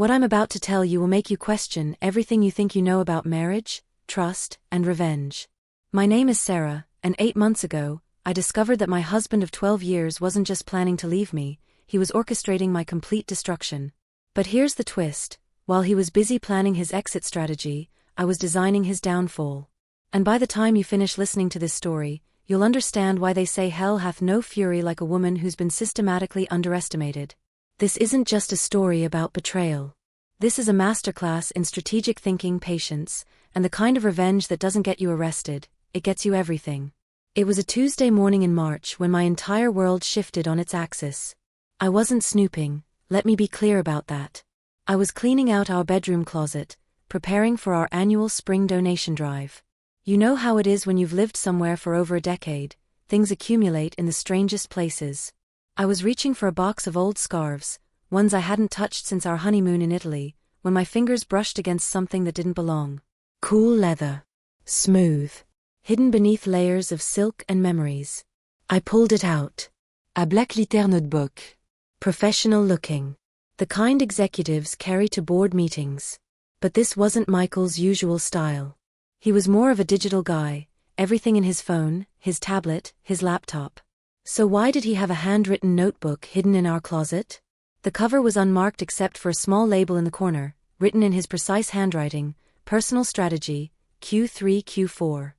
What I'm about to tell you will make you question everything you think you know about marriage, trust, and revenge. My name is Sarah, and 8 months ago, I discovered that my husband of 12 years wasn't just planning to leave me, he was orchestrating my complete destruction. But here's the twist: while he was busy planning his exit strategy, I was designing his downfall. And by the time you finish listening to this story, you'll understand why they say hell hath no fury like a woman who's been systematically underestimated. This isn't just a story about betrayal. This is a masterclass in strategic thinking, patience, and the kind of revenge that doesn't get you arrested, it gets you everything. It was a Tuesday morning in March when my entire world shifted on its axis. I wasn't snooping, let me be clear about that. I was cleaning out our bedroom closet, preparing for our annual spring donation drive. You know how it is when you've lived somewhere for over a decade, things accumulate in the strangest places. I was reaching for a box of old scarves, ones I hadn't touched since our honeymoon in Italy, when my fingers brushed against something that didn't belong. Cool leather. Smooth. Hidden beneath layers of silk and memories. I pulled it out. A black letter notebook. Professional looking. The kind executives carry to board meetings. But this wasn't Michael's usual style. He was more of a digital guy, everything in his phone, his tablet, his laptop. So why did he have a handwritten notebook hidden in our closet? The cover was unmarked except for a small label in the corner, written in his precise handwriting, Personal Strategy, Q3 Q4.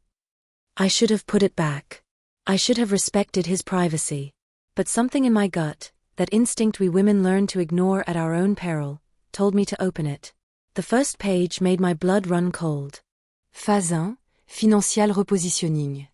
I should have put it back. I should have respected his privacy. But something in my gut, that instinct we women learn to ignore at our own peril, told me to open it. The first page made my blood run cold. Phase 1, Financial Repositioning.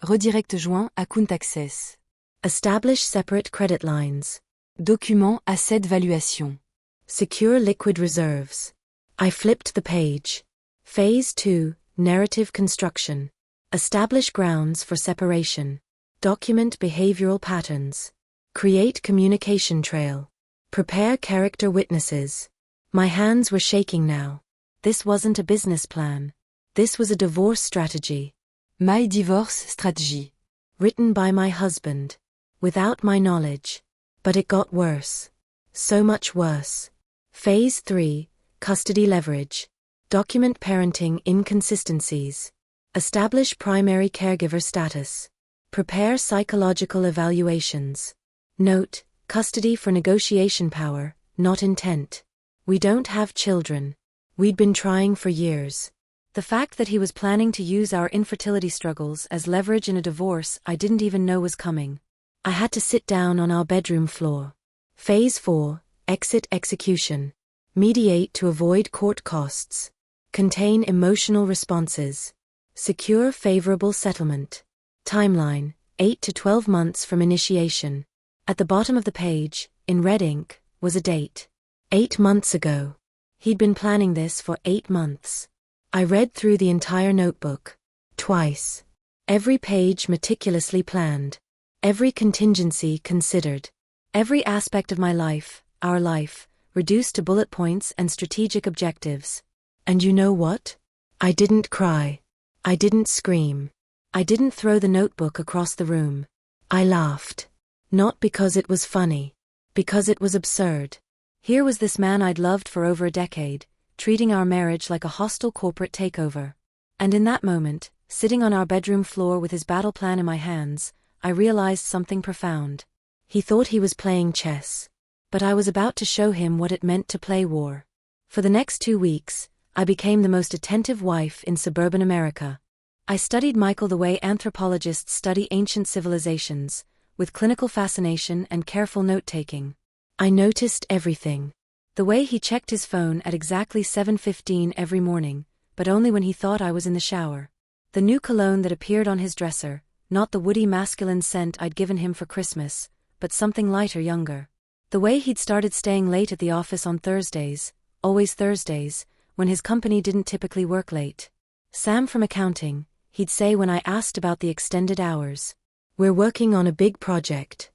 Redirect joint Account Access. Establish separate credit lines. Document Asset Valuation. Secure liquid reserves. I flipped the page. Phase 2, Narrative Construction. Establish grounds for separation. Document behavioral patterns. Create communication trail. Prepare character witnesses. My hands were shaking now. This wasn't a business plan. This was a divorce strategy. My divorce strategy. Written by my husband. Without my knowledge. But it got worse. So much worse. Phase 3, Custody Leverage. Document parenting inconsistencies. Establish primary caregiver status. Prepare psychological evaluations. Note, custody for negotiation power, not intent. We don't have children. We'd been trying for years. The fact that he was planning to use our infertility struggles as leverage in a divorce I didn't even know was coming. I had to sit down on our bedroom floor. Phase 4, Exit Execution. Mediate to avoid court costs. Contain emotional responses. Secure favorable settlement. Timeline, 8 to 12 months from initiation. At the bottom of the page, in red ink, was a date. 8 months ago. He'd been planning this for 8 months. I read through the entire notebook. Twice. Every page meticulously planned. Every contingency considered. Every aspect of my life, our life, reduced to bullet points and strategic objectives. And you know what? I didn't cry. I didn't scream. I didn't throw the notebook across the room. I laughed. Not because it was funny. Because it was absurd. Here was this man I'd loved for over a decade, treating our marriage like a hostile corporate takeover. And in that moment, sitting on our bedroom floor with his battle plan in my hands, I realized something profound. He thought he was playing chess. But I was about to show him what it meant to play war. For the next 2 weeks, I became the most attentive wife in suburban America. I studied Michael the way anthropologists study ancient civilizations, with clinical fascination and careful note-taking. I noticed everything. The way he checked his phone at exactly 7:15 every morning, but only when he thought I was in the shower. The new cologne that appeared on his dresser, not the woody masculine scent I'd given him for Christmas, but something lighter, younger. The way he'd started staying late at the office on Thursdays, always Thursdays, when his company didn't typically work late. Sam from accounting, he'd say when I asked about the extended hours. We're working on a big project.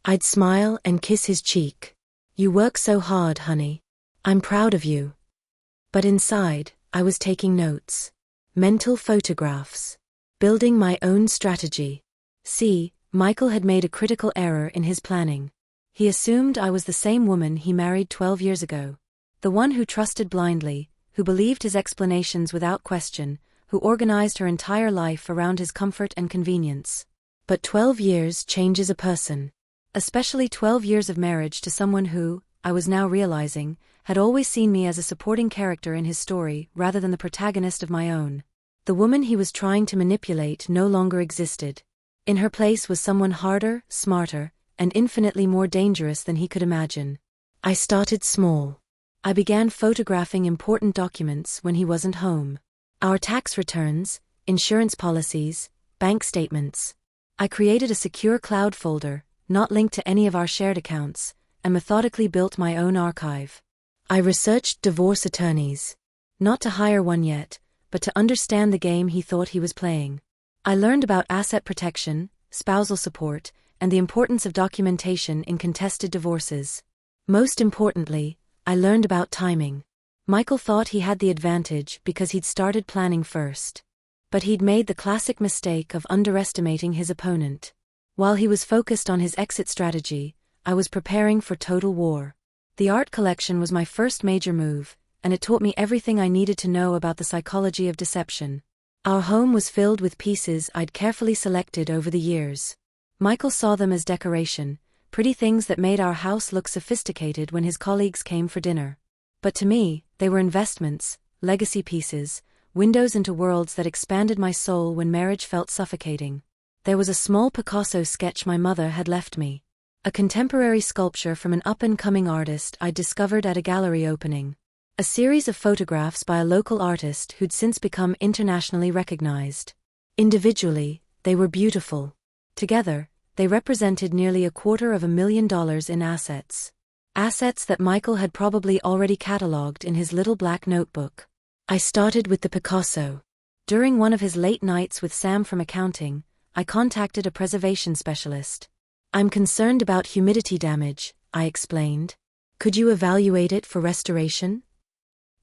I'd smile and kiss his cheek. You work so hard, honey. I'm proud of you. But inside, I was taking notes. Mental photographs. Building my own strategy. See, Michael had made a critical error in his planning. He assumed I was the same woman he married 12 years ago. The one who trusted blindly, who believed his explanations without question, who organized her entire life around his comfort and convenience. But 12 years changes a person. Especially 12 years of marriage to someone who, I was now realizing, had always seen me as a supporting character in his story rather than the protagonist of my own. The woman he was trying to manipulate no longer existed. In her place was someone harder, smarter, and infinitely more dangerous than he could imagine. I started small. I began photographing important documents when he wasn't home. Our tax returns, insurance policies, bank statements. I created a secure cloud folder, not linked to any of our shared accounts, and methodically built my own archive. I researched divorce attorneys. Not to hire one yet, but to understand the game he thought he was playing. I learned about asset protection, spousal support, and the importance of documentation in contested divorces. Most importantly, I learned about timing. Michael thought he had the advantage because he'd started planning first. But he'd made the classic mistake of underestimating his opponent. While he was focused on his exit strategy, I was preparing for total war. The art collection was my first major move, and it taught me everything I needed to know about the psychology of deception. Our home was filled with pieces I'd carefully selected over the years. Michael saw them as decoration, pretty things that made our house look sophisticated when his colleagues came for dinner. But to me, they were investments, legacy pieces, windows into worlds that expanded my soul when marriage felt suffocating. There was a small Picasso sketch my mother had left me. A contemporary sculpture from an up-and-coming artist I'd discovered at a gallery opening. A series of photographs by a local artist who'd since become internationally recognized. Individually, they were beautiful. Together, they represented nearly $250,000 in assets. Assets that Michael had probably already catalogued in his little black notebook. I started with the Picasso. During one of his late nights with Sam from accounting, I contacted a preservation specialist. "I'm concerned about humidity damage," I explained. "Could you evaluate it for restoration?"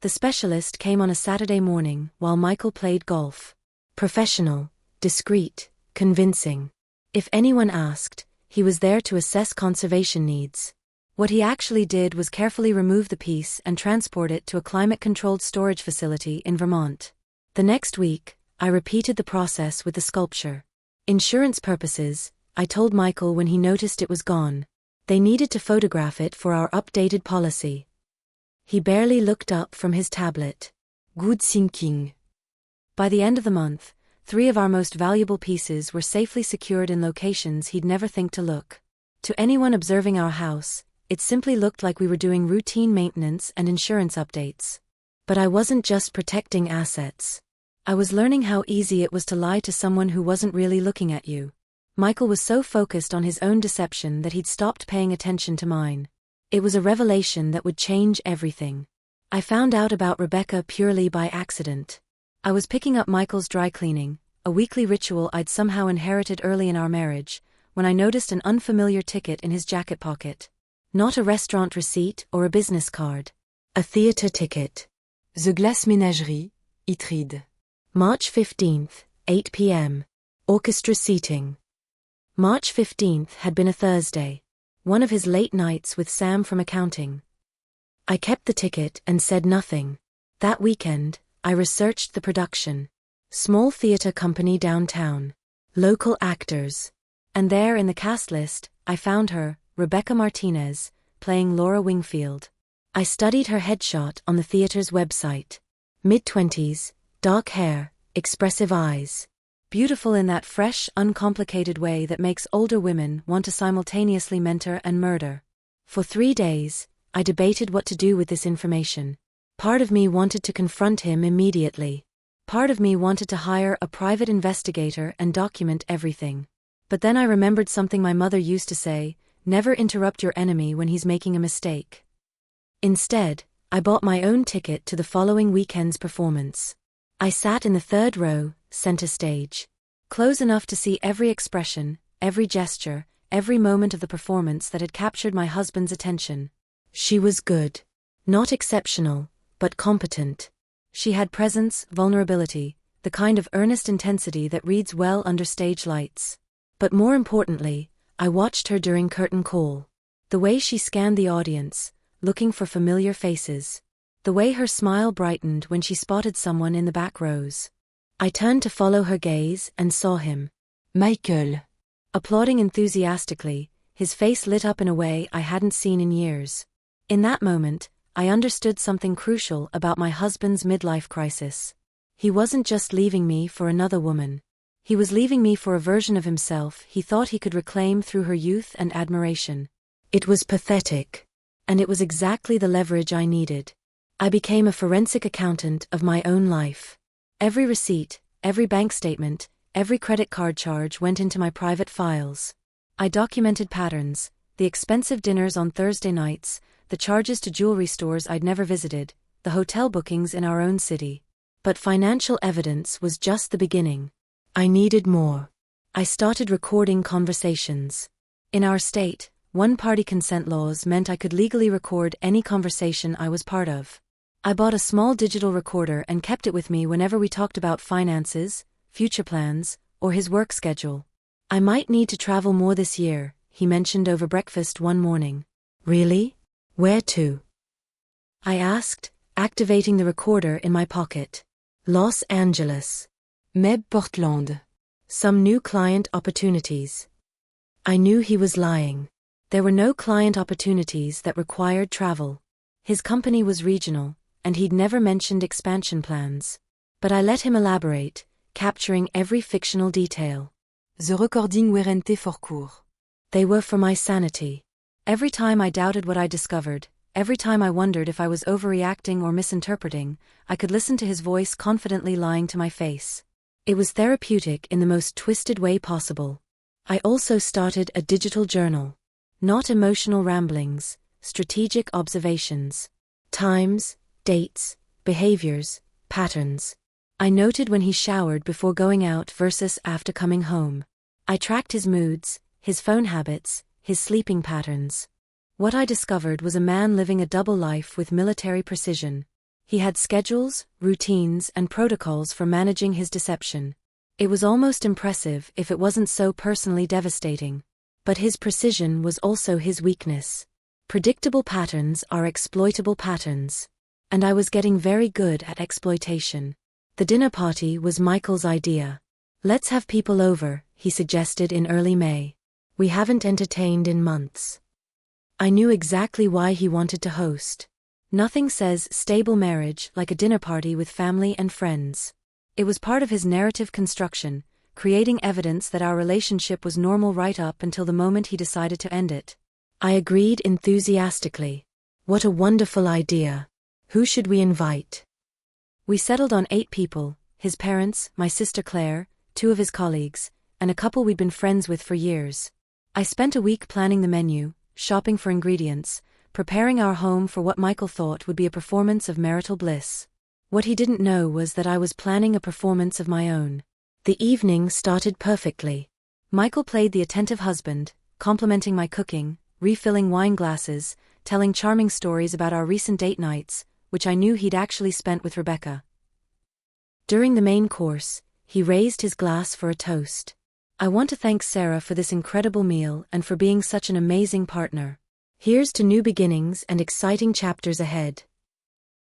The specialist came on a Saturday morning while Michael played golf. Professional, discreet, convincing. If anyone asked, he was there to assess conservation needs. What he actually did was carefully remove the piece and transport it to a climate-controlled storage facility in Vermont. The next week, I repeated the process with the sculpture. Insurance purposes, I told Michael when he noticed it was gone. They needed to photograph it for our updated policy. He barely looked up from his tablet. Good thinking. By the end of the month, 3 of our most valuable pieces were safely secured in locations he'd never think to look. To anyone observing our house, it simply looked like we were doing routine maintenance and insurance updates. But I wasn't just protecting assets. I was learning how easy it was to lie to someone who wasn't really looking at you. Michael was so focused on his own deception that he'd stopped paying attention to mine. It was a revelation that would change everything. I found out about Rebecca purely by accident. I was picking up Michael's dry cleaning, a weekly ritual I'd somehow inherited early in our marriage, when I noticed an unfamiliar ticket in his jacket pocket. Not a restaurant receipt or a business card. A theater ticket. The Glace Ménagerie, Yttried. March 15th, 8 p.m. Orchestra seating. March 15th had been a Thursday. One of his late nights with Sam from accounting. I kept the ticket and said nothing. That weekend, I researched the production. Small theater company downtown. Local actors. And there in the cast list, I found her, Rebecca Martinez, playing Laura Wingfield. I studied her headshot on the theater's website. Mid-20s, dark hair, expressive eyes. Beautiful in that fresh, uncomplicated way that makes older women want to simultaneously mentor and murder. For 3 days, I debated what to do with this information. Part of me wanted to confront him immediately. Part of me wanted to hire a private investigator and document everything. But then I remembered something my mother used to say, never interrupt your enemy when he's making a mistake. Instead, I bought my own ticket to the following weekend's performance. I sat in the 3rd row, center stage. Close enough to see every expression, every gesture, every moment of the performance that had captured my husband's attention. She was good. Not exceptional, but competent. She had presence, vulnerability, the kind of earnest intensity that reads well under stage lights. But more importantly, I watched her during curtain call. The way she scanned the audience, looking for familiar faces. The way her smile brightened when she spotted someone in the back rows. I turned to follow her gaze and saw him. Michael. Applauding enthusiastically, his face lit up in a way I hadn't seen in years. In that moment, I understood something crucial about my husband's midlife crisis. He wasn't just leaving me for another woman. He was leaving me for a version of himself he thought he could reclaim through her youth and admiration. It was pathetic. And it was exactly the leverage I needed. I became a forensic accountant of my own life. Every receipt, every bank statement, every credit card charge went into my private files. I documented patterns, the expensive dinners on Thursday nights, the charges to jewelry stores I'd never visited, the hotel bookings in our own city. But financial evidence was just the beginning. I needed more. I started recording conversations. In our state, one-party consent laws meant I could legally record any conversation I was part of. I bought a small digital recorder and kept it with me whenever we talked about finances, future plans, or his work schedule. I might need to travel more this year, he mentioned over breakfast one morning. Really? Where to? I asked, activating the recorder in my pocket. Los Angeles. Portland. Some new client opportunities. I knew he was lying. There were no client opportunities that required travel. His company was regional, and he'd never mentioned expansion plans. But I let him elaborate, capturing every fictional detail. The recording weren't for court. They were for my sanity. Every time I doubted what I discovered, every time I wondered if I was overreacting or misinterpreting, I could listen to his voice confidently lying to my face. It was therapeutic in the most twisted way possible. I also started a digital journal. Not emotional ramblings, strategic observations. Times, dates, behaviors, patterns. I noted when he showered before going out versus after coming home. I tracked his moods, his phone habits, his sleeping patterns. What I discovered was a man living a double life with military precision. He had schedules, routines, and protocols for managing his deception. It was almost impressive if it wasn't so personally devastating. But his precision was also his weakness. Predictable patterns are exploitable patterns. And I was getting very good at exploitation. The dinner party was Michael's idea. Let's have people over, he suggested in early May. We haven't entertained in months. I knew exactly why he wanted to host. Nothing says stable marriage like a dinner party with family and friends. It was part of his narrative construction, creating evidence that our relationship was normal right up until the moment he decided to end it. I agreed enthusiastically. What a wonderful idea. Who should we invite? We settled on 8 people, his parents, my sister Claire, 2 of his colleagues, and a couple we'd been friends with for years. I spent a week planning the menu, shopping for ingredients, preparing our home for what Michael thought would be a performance of marital bliss. What he didn't know was that I was planning a performance of my own. The evening started perfectly. Michael played the attentive husband, complimenting my cooking, refilling wine glasses, telling charming stories about our recent date nights, which I knew he'd actually spent with Rebecca. During the main course, he raised his glass for a toast. I want to thank Sarah for this incredible meal and for being such an amazing partner. Here's to new beginnings and exciting chapters ahead.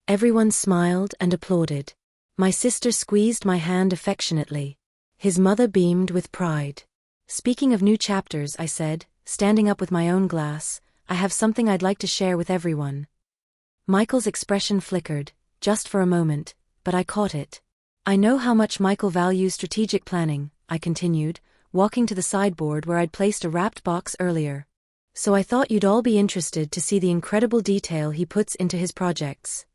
Everyone smiled and applauded. My sister squeezed my hand affectionately. His mother beamed with pride. Speaking of new chapters, I said, standing up with my own glass, I have something I'd like to share with everyone. Michael's expression flickered, just for a moment, but I caught it. I know how much Michael values strategic planning, I continued, walking to the sideboard where I'd placed a wrapped box earlier. So I thought you'd all be interested to see the incredible detail he puts into his projects.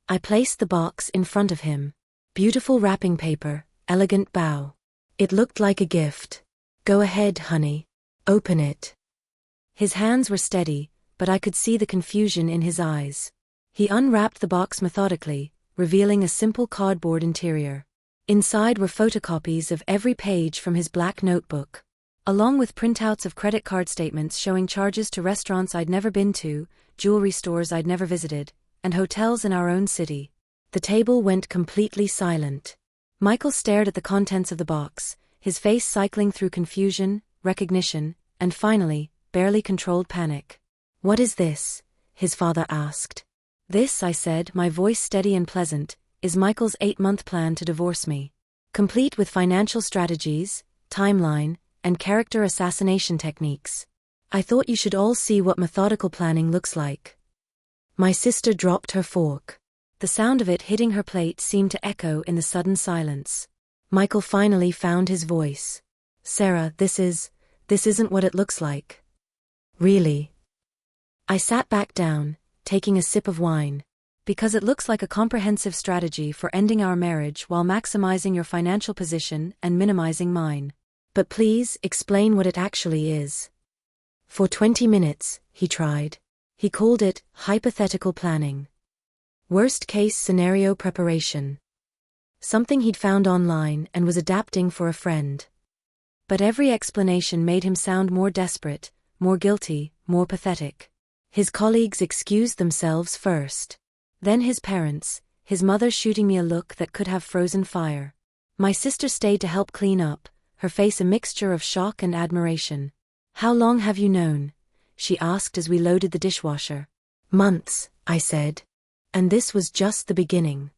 I placed the box in front of him. Beautiful wrapping paper, elegant bow. It looked like a gift. Go ahead, honey. Open it. His hands were steady, but I could see the confusion in his eyes. He unwrapped the box methodically, revealing a simple cardboard interior. Inside were photocopies of every page from his black notebook, along with printouts of credit card statements showing charges to restaurants I'd never been to, jewelry stores I'd never visited, and hotels in our own city. The table went completely silent. Michael stared at the contents of the box, his face cycling through confusion, recognition, and finally, barely controlled panic. What is this? His father asked. This, I said, my voice steady and pleasant, is Michael's 8-month plan to divorce me. Complete with financial strategies, timeline, and character assassination techniques. I thought you should all see what methodical planning looks like. My sister dropped her fork. The sound of it hitting her plate seemed to echo in the sudden silence. Michael finally found his voice. Sarah, this isn't what it looks like. Really? I sat back down, taking a sip of wine. Because it looks like a comprehensive strategy for ending our marriage while maximizing your financial position and minimizing mine. But please, explain what it actually is. For 20 minutes, he tried. He called it hypothetical planning. Worst-case scenario preparation. Something he'd found online and was adapting for a friend. But every explanation made him sound more desperate, more guilty, more pathetic. His colleagues excused themselves first. Then his parents, his mother shooting me a look that could have frozen fire. My sister stayed to help clean up, her face a mixture of shock and admiration. How long have you known? She asked as we loaded the dishwasher. Months, I said. And this was just the beginning.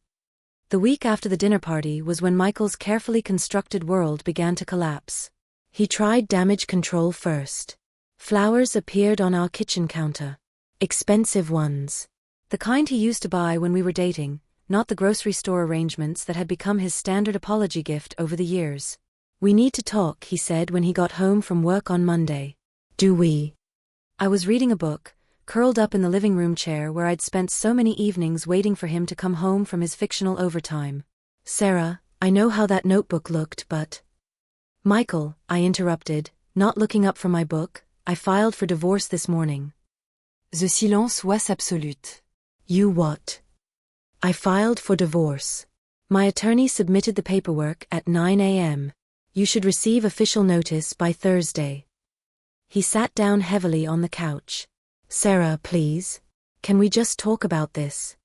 The week after the dinner party was when Michael's carefully constructed world began to collapse. He tried damage control first. Flowers appeared on our kitchen counter. Expensive ones. The kind he used to buy when we were dating, not the grocery store arrangements that had become his standard apology gift over the years. We need to talk, he said when he got home from work on Monday. Do we? I was reading a book, curled up in the living room chair where I'd spent so many evenings waiting for him to come home from his fictional overtime. Sarah, I know how that notebook looked, but... Michael, I interrupted, not looking up from my book, I filed for divorce this morning. The silence was absolute. You what? I filed for divorce. My attorney submitted the paperwork at 9 a.m. You should receive official notice by Thursday. He sat down heavily on the couch. Sarah, please. Can we just talk about this?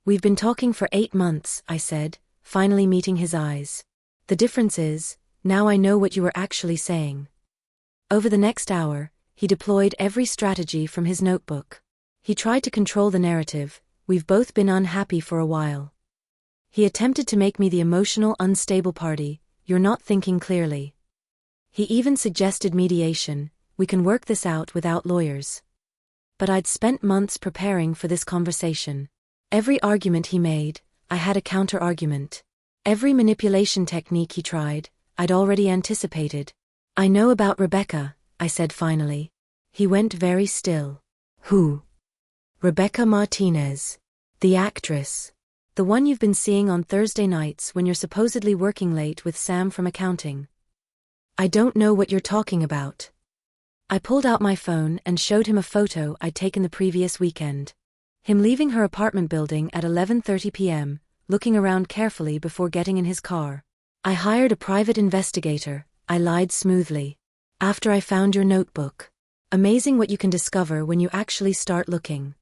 We've been talking for 8 months, I said, finally meeting his eyes. The difference is, now I know what you were actually saying. Over the next hour, he deployed every strategy from his notebook. He tried to control the narrative, we've both been unhappy for a while. He attempted to make me the emotional, unstable party, you're not thinking clearly. He even suggested mediation, we can work this out without lawyers. But I'd spent months preparing for this conversation. Every argument he made, I had a counter-argument. Every manipulation technique he tried, I'd already anticipated. I know about Rebecca, I said finally. He went very still. Who? Rebecca Martinez. The actress. The one you've been seeing on Thursday nights when you're supposedly working late with Sam from accounting. I don't know what you're talking about. I pulled out my phone and showed him a photo I'd taken the previous weekend. Him leaving her apartment building at 11:30 p.m., looking around carefully before getting in his car. I hired a private investigator, I lied smoothly. After I found your notebook. Amazing what you can discover when you actually start looking.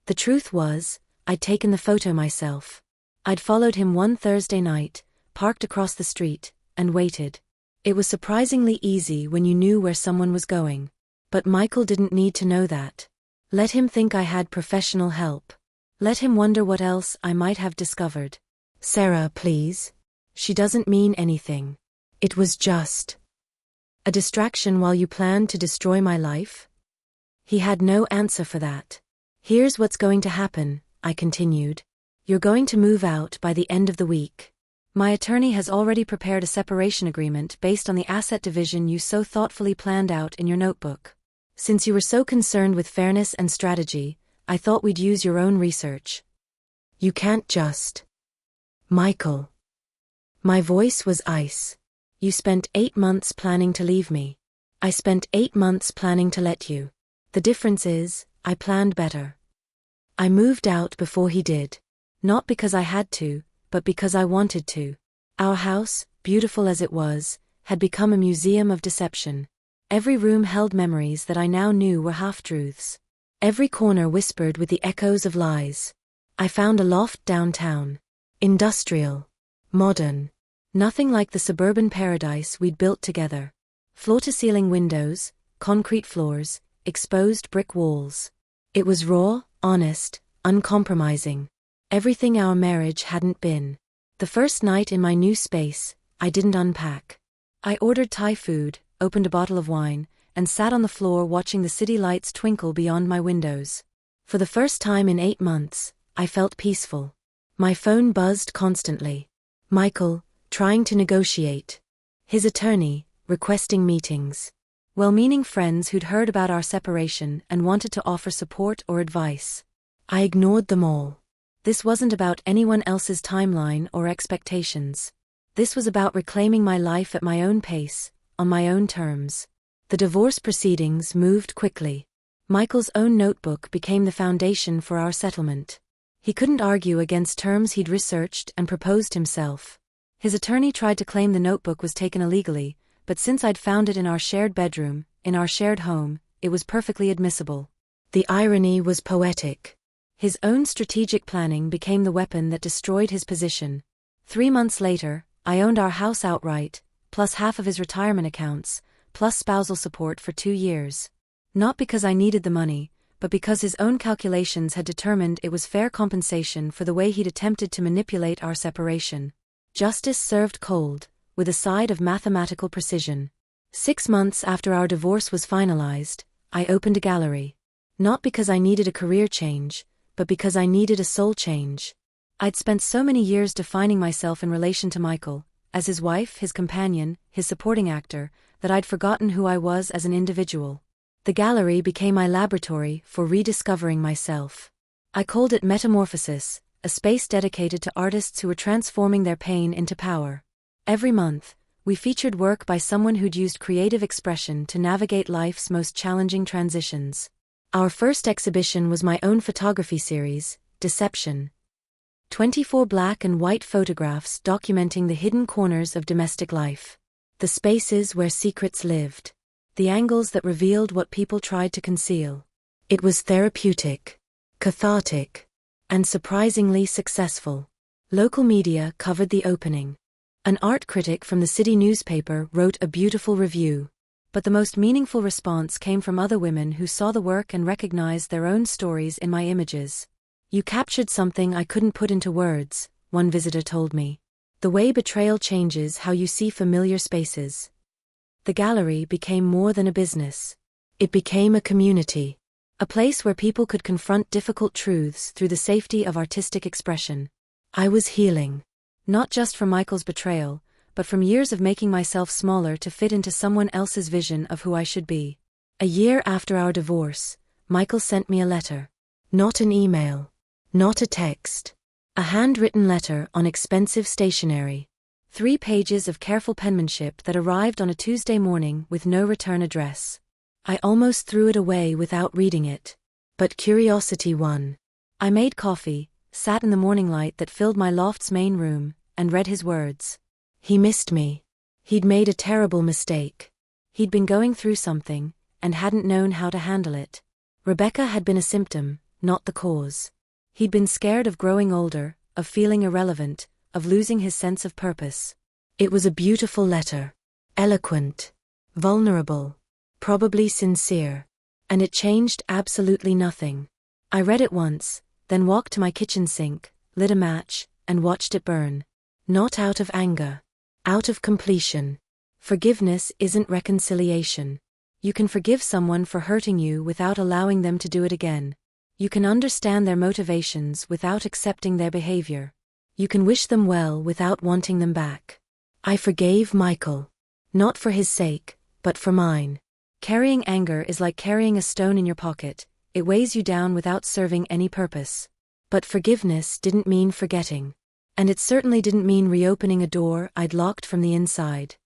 The truth was, I'd taken the photo myself. I'd followed him one Thursday night, parked across the street, and waited. It was surprisingly easy when you knew where someone was going. But Michael didn't need to know that. Let him think I had professional help. Let him wonder what else I might have discovered. Sarah, please. She doesn't mean anything. It was just a distraction while you planned to destroy my life? He had no answer for that. Here's what's going to happen, I continued. You're going to move out by the end of the week. My attorney has already prepared a separation agreement based on the asset division you so thoughtfully planned out in your notebook. Since you were so concerned with fairness and strategy, I thought we'd use your own research. You can't just... Michael. My voice was ice. You spent 8 months planning to leave me. I spent 8 months planning to let you. The difference is, I planned better. I moved out before he did. Not because I had to, but because I wanted to. Our house, beautiful as it was, had become a museum of deception. Every room held memories that I now knew were half-truths. Every corner whispered with the echoes of lies. I found a loft downtown. Industrial. Modern. Nothing like the suburban paradise we'd built together. Floor-to-ceiling windows, concrete floors, exposed brick walls. It was raw, honest, uncompromising. Everything our marriage hadn't been. The first night in my new space, I didn't unpack. I ordered Thai food, opened a bottle of wine, and sat on the floor watching the city lights twinkle beyond my windows. For the first time in 8 months, I felt peaceful. My phone buzzed constantly. Michael, trying to negotiate. His attorney, requesting meetings. Well-meaning friends who'd heard about our separation and wanted to offer support or advice. I ignored them all. This wasn't about anyone else's timeline or expectations. This was about reclaiming my life at my own pace, on my own terms. The divorce proceedings moved quickly. Michael's own notebook became the foundation for our settlement. He couldn't argue against terms he'd researched and proposed himself. His attorney tried to claim the notebook was taken illegally, but since I'd found it in our shared bedroom, in our shared home, it was perfectly admissible. The irony was poetic. His own strategic planning became the weapon that destroyed his position. 3 months later, I owned our house outright, plus half of his retirement accounts, plus spousal support for 2 years. Not because I needed the money, but because his own calculations had determined it was fair compensation for the way he'd attempted to manipulate our separation. Justice served cold, with a side of mathematical precision. 6 months after our divorce was finalized, I opened a gallery. Not because I needed a career change, but because I needed a soul change. I'd spent so many years defining myself in relation to Michael, as his wife, his companion, his supporting actor, that I'd forgotten who I was as an individual. The gallery became my laboratory for rediscovering myself. I called it Metamorphosis, a space dedicated to artists who were transforming their pain into power. Every month, we featured work by someone who'd used creative expression to navigate life's most challenging transitions. Our first exhibition was my own photography series, Deception. 24 black and white photographs documenting the hidden corners of domestic life. The spaces where secrets lived. The angles that revealed what people tried to conceal. It was therapeutic, cathartic, and surprisingly successful. Local media covered the opening. An art critic from the city newspaper wrote a beautiful review. But the most meaningful response came from other women who saw the work and recognized their own stories in my images. "You captured something I couldn't put into words," one visitor told me. "The way betrayal changes how you see familiar spaces." The gallery became more than a business. It became a community. A place where people could confront difficult truths through the safety of artistic expression. I was healing. Not just from Michael's betrayal, but from years of making myself smaller to fit into someone else's vision of who I should be. A year after our divorce, Michael sent me a letter. Not an email. Not a text. A handwritten letter on expensive stationery. 3 pages of careful penmanship that arrived on a Tuesday morning with no return address. I almost threw it away without reading it. But curiosity won. I made coffee, sat in the morning light that filled my loft's main room, and read his words. He missed me. He'd made a terrible mistake. He'd been going through something, and hadn't known how to handle it. Rebecca had been a symptom, not the cause. He'd been scared of growing older, of feeling irrelevant, of losing his sense of purpose. It was a beautiful letter. Eloquent. Vulnerable. Probably sincere. And it changed absolutely nothing. I read it once, then walked to my kitchen sink, lit a match, and watched it burn. Not out of anger. Out of completion. Forgiveness isn't reconciliation. You can forgive someone for hurting you without allowing them to do it again. You can understand their motivations without accepting their behavior. You can wish them well without wanting them back. I forgave Michael. Not for his sake, but for mine. Carrying anger is like carrying a stone in your pocket. It weighs you down without serving any purpose. But forgiveness didn't mean forgetting. And it certainly didn't mean reopening a door I'd locked from the inside.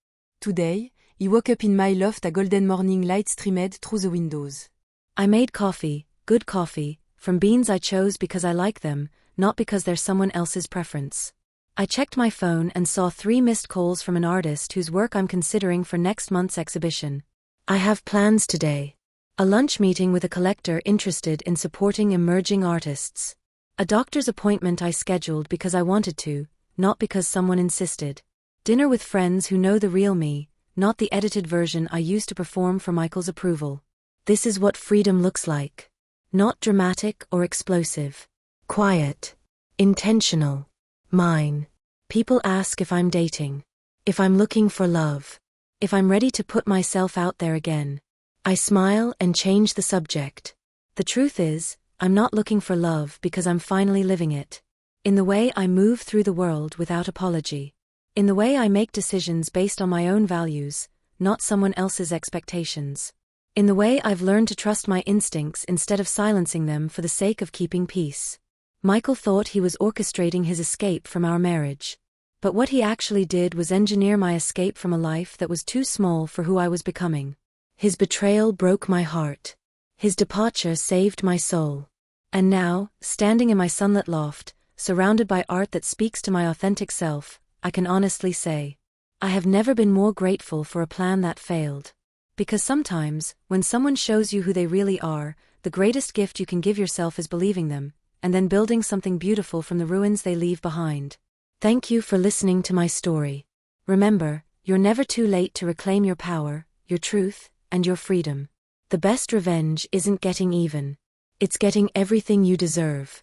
Today, he woke up in my loft, a golden morning light streamed through the windows. I made coffee, good coffee, from beans I chose because I like them, not because they're someone else's preference. I checked my phone and saw 3 missed calls from an artist whose work I'm considering for next month's exhibition. I have plans today. A lunch meeting with a collector interested in supporting emerging artists. A doctor's appointment I scheduled because I wanted to, not because someone insisted. Dinner with friends who know the real me, not the edited version I used to perform for Michael's approval. This is what freedom looks like. Not dramatic or explosive. Quiet. Intentional. Mine. People ask if I'm dating. If I'm looking for love. If I'm ready to put myself out there again. I smile and change the subject. The truth is, I'm not looking for love because I'm finally living it. In the way I move through the world without apology. In the way I make decisions based on my own values, not someone else's expectations. In the way I've learned to trust my instincts instead of silencing them for the sake of keeping peace. Michael thought he was orchestrating his escape from our marriage. But what he actually did was engineer my escape from a life that was too small for who I was becoming. His betrayal broke my heart. His departure saved my soul. And now, standing in my sunlit loft, surrounded by art that speaks to my authentic self, I can honestly say, I have never been more grateful for a plan that failed. Because sometimes, when someone shows you who they really are, the greatest gift you can give yourself is believing them, and then building something beautiful from the ruins they leave behind. Thank you for listening to my story. Remember, you're never too late to reclaim your power, your truth, and your freedom. The best revenge isn't getting even. It's getting everything you deserve.